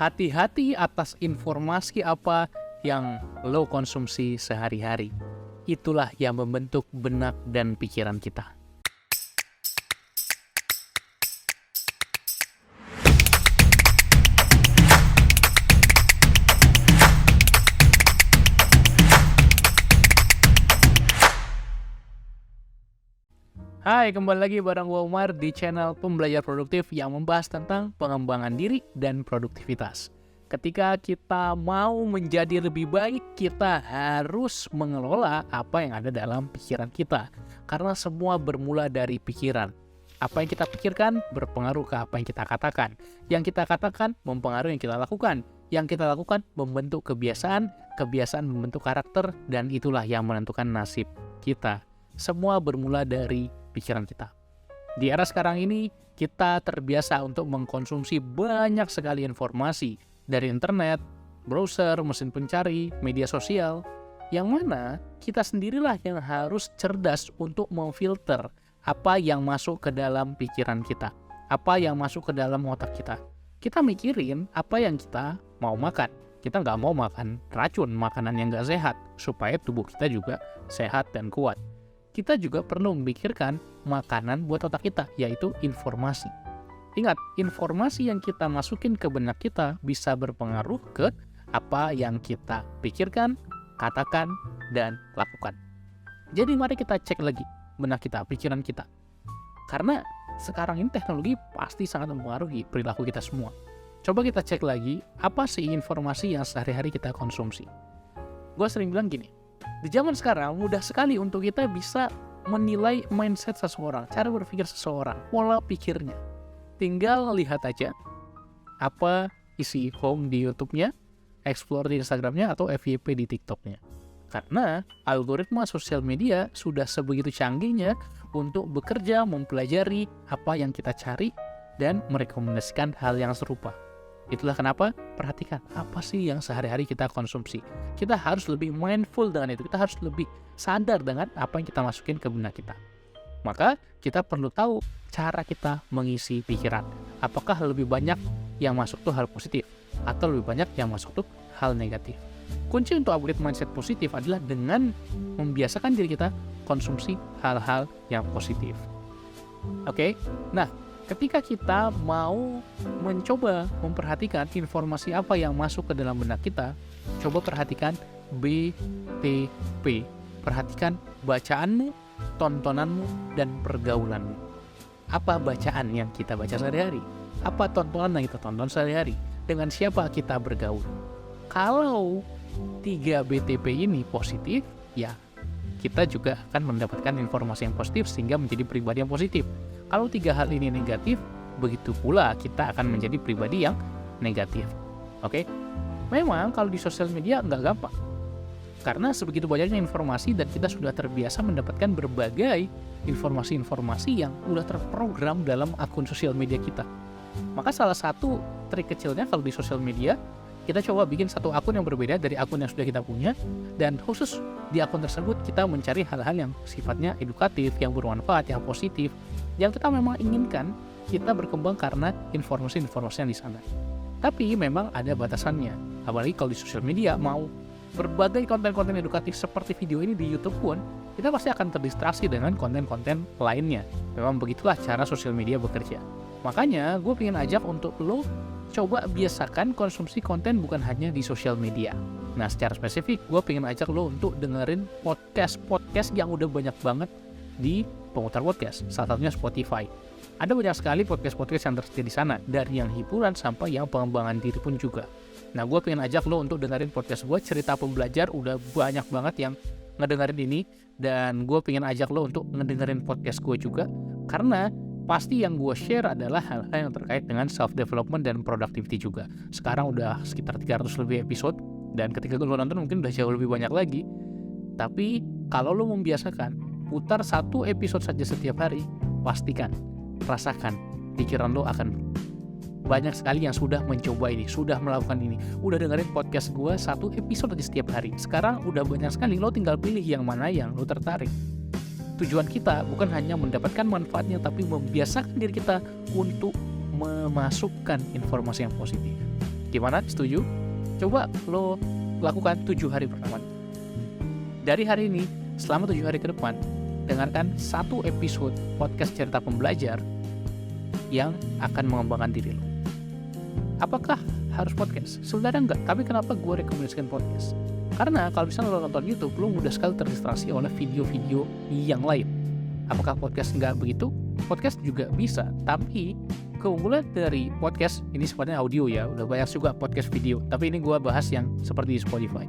Hati-hati atas informasi apa yang lo konsumsi sehari-hari. Itulah yang membentuk benak dan pikiran kita. Hai, kembali lagi bareng gue Umar di channel Pembelajar Produktif yang membahas tentang pengembangan diri dan produktivitas. Ketika kita mau menjadi lebih baik, kita harus mengelola apa yang ada dalam pikiran kita. Karena semua bermula dari pikiran. Apa yang kita pikirkan berpengaruh ke apa yang kita katakan. Yang kita katakan mempengaruhi yang kita lakukan. Yang kita lakukan membentuk kebiasaan, kebiasaan membentuk karakter, dan itulah yang menentukan nasib kita. Semua bermula dari pikiran kita. Di era sekarang ini, kita terbiasa untuk mengkonsumsi banyak sekali informasi dari internet, browser, mesin pencari, media sosial, yang mana kita sendirilah yang harus cerdas untuk memfilter apa yang masuk ke dalam pikiran kita, apa yang masuk ke dalam otak kita. Kita mikirin apa yang kita mau makan. Kita nggak mau makan racun, makanan yang nggak sehat, supaya tubuh kita juga sehat dan kuat. Kita juga perlu memikirkan makanan buat otak kita, yaitu informasi. Ingat, informasi yang kita masukin ke benak kita bisa berpengaruh ke apa yang kita pikirkan, katakan, dan lakukan. Jadi mari kita cek lagi benak kita, pikiran kita. Karena sekarang ini teknologi pasti sangat mempengaruhi perilaku kita semua. Coba kita cek lagi, apa sih informasi yang sehari-hari kita konsumsi. Gue sering bilang gini, di zaman sekarang mudah sekali untuk kita bisa menilai mindset seseorang, cara berpikir seseorang, pola pikirnya. Tinggal lihat aja apa isi home di YouTube-nya, explore di Instagram-nya, atau FYP di TikTok-nya. Karena algoritma sosial media sudah sebegitu canggihnya untuk bekerja, mempelajari apa yang kita cari, dan merekomendasikan hal yang serupa. Itulah kenapa perhatikan apa sih yang sehari-hari kita konsumsi. Kita harus lebih mindful dengan itu. Kita harus lebih sadar dengan apa yang kita masukin ke benak kita. Maka kita perlu tahu cara kita mengisi pikiran. Apakah lebih banyak yang masuk tuh hal positif atau lebih banyak yang masuk tuh hal negatif. Kunci untuk upgrade mindset positif adalah dengan membiasakan diri kita konsumsi hal-hal yang positif. Oke? Nah, ketika kita mau mencoba memperhatikan informasi apa yang masuk ke dalam benak kita, coba perhatikan BTP. Perhatikan bacaanmu, tontonanmu, dan pergaulanmu. Apa bacaan yang kita baca sehari-hari? Apa tontonan yang kita tonton sehari-hari? Dengan siapa kita bergaul? Kalau 3 BTP ini positif, ya kita juga akan mendapatkan informasi yang positif sehingga menjadi pribadi yang positif. Kalau 3 hal ini negatif, begitu pula kita akan menjadi pribadi yang negatif. Oke? Memang kalau di sosial media nggak gampang. Karena sebegitu banyaknya informasi dan kita sudah terbiasa mendapatkan berbagai informasi-informasi yang sudah terprogram dalam akun sosial media kita. Maka salah satu trik kecilnya kalau di sosial media, kita coba bikin satu akun yang berbeda dari akun yang sudah kita punya, dan khusus di akun tersebut kita mencari hal-hal yang sifatnya edukatif, yang bermanfaat, yang positif, yang kita memang inginkan kita berkembang karena informasi-informasi yang di sana. Tapi memang ada batasannya, apalagi kalau di sosial media mau berbagai konten-konten edukatif seperti video ini di YouTube pun, kita pasti akan terdistraksi dengan konten-konten lainnya. Memang begitulah cara sosial media bekerja. Makanya gue pengen ajak untuk lo coba biasakan konsumsi konten bukan hanya di sosial media. Nah, secara spesifik gue pengen ajak lo untuk dengerin podcast yang udah banyak banget di pemutar podcast, salah satunya Spotify. Ada banyak sekali podcast-podcast yang tersedia di sana, dari yang hiburan sampai yang pengembangan diri pun juga. Nah, gue pengen ajak lo untuk dengerin podcast gue, Cerita Pembelajar, udah banyak banget yang ngedengerin ini, dan gue pengen ajak lo untuk ngedengerin podcast gue juga, karena pasti yang gue share adalah hal-hal yang terkait dengan self-development dan productivity juga. Sekarang udah sekitar 300 lebih episode, dan ketika lo nonton mungkin udah jauh lebih banyak lagi. Tapi kalau lo membiasakan putar 1 episode saja setiap hari, pastikan, rasakan, pikiran lo akan banyak sekali yang sudah mencoba ini, sudah melakukan ini, udah dengerin podcast gue 1 episode aja setiap hari. Sekarang udah banyak sekali, lo tinggal pilih yang mana yang lo tertarik. Tujuan kita bukan hanya mendapatkan manfaatnya, tapi membiasakan diri kita untuk memasukkan informasi yang positif. Gimana? Setuju? Coba lo lakukan 7 hari pertama. Dari hari ini, selama 7 hari ke depan, dengarkan 1 episode podcast cerita pembelajar yang akan mengembangkan diri lo. Apakah harus podcast? Sebenarnya enggak, tapi kenapa gue rekomendasikan podcast? Karena kalau misalnya lo nonton YouTube, lo mudah sekali terdistraksi oleh video-video yang lain. Apakah podcast enggak begitu? Podcast juga bisa, tapi keunggulan dari podcast, ini sifatnya audio ya, udah banyak juga podcast video, tapi ini gue bahas yang seperti di Spotify.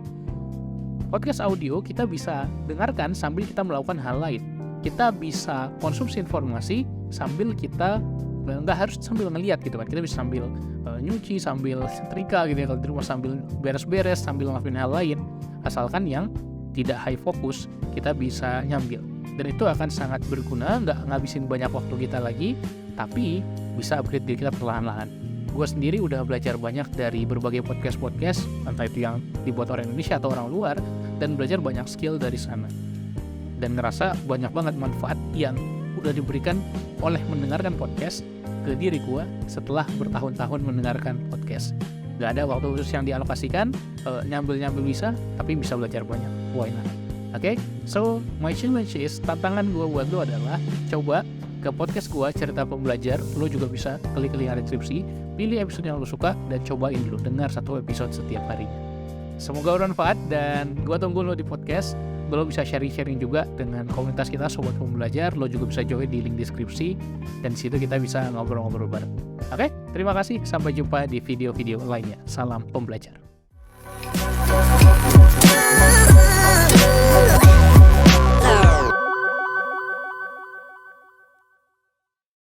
Podcast audio kita bisa dengarkan sambil kita melakukan hal lain. Kita bisa konsumsi informasi sambil kita, nggak harus sambil ngeliat gitu kan, kita bisa sambil nyuci, sambil setrika gitu ya, kalau di rumah sambil beres-beres, sambil ngelakuin hal lain, asalkan yang tidak high fokus, kita bisa nyambil. Dan itu akan sangat berguna, nggak ngabisin banyak waktu kita lagi, tapi bisa upgrade diri kita perlahan-lahan. Gue sendiri udah belajar banyak dari berbagai podcast-podcast, entah itu yang dibuat orang Indonesia atau orang luar, dan belajar banyak skill dari sana. Dan ngerasa banyak banget manfaat yang udah diberikan oleh mendengarkan podcast ke diri gue setelah bertahun-tahun mendengarkan podcast. Gak ada waktu khusus yang dialokasikan, nyambil-nyambil bisa, tapi bisa belajar banyak. Why not? Oke, so my challenge is, tantangan gue buat lo adalah coba ke podcast gue cerita pembelajar. Lo juga bisa klik link deskripsi, pilih episode yang lo suka dan cobain dulu, dengar 1 episode setiap harinya. Semoga bermanfaat dan gue tunggu lo di podcast. Lo bisa sharing-sharing juga dengan komunitas kita Sobat Pembelajar. Lo juga bisa join di link deskripsi dan di situ kita bisa ngobrol-ngobrol bareng. Oke, terima kasih. Sampai jumpa di video-video lainnya. Salam pembelajar.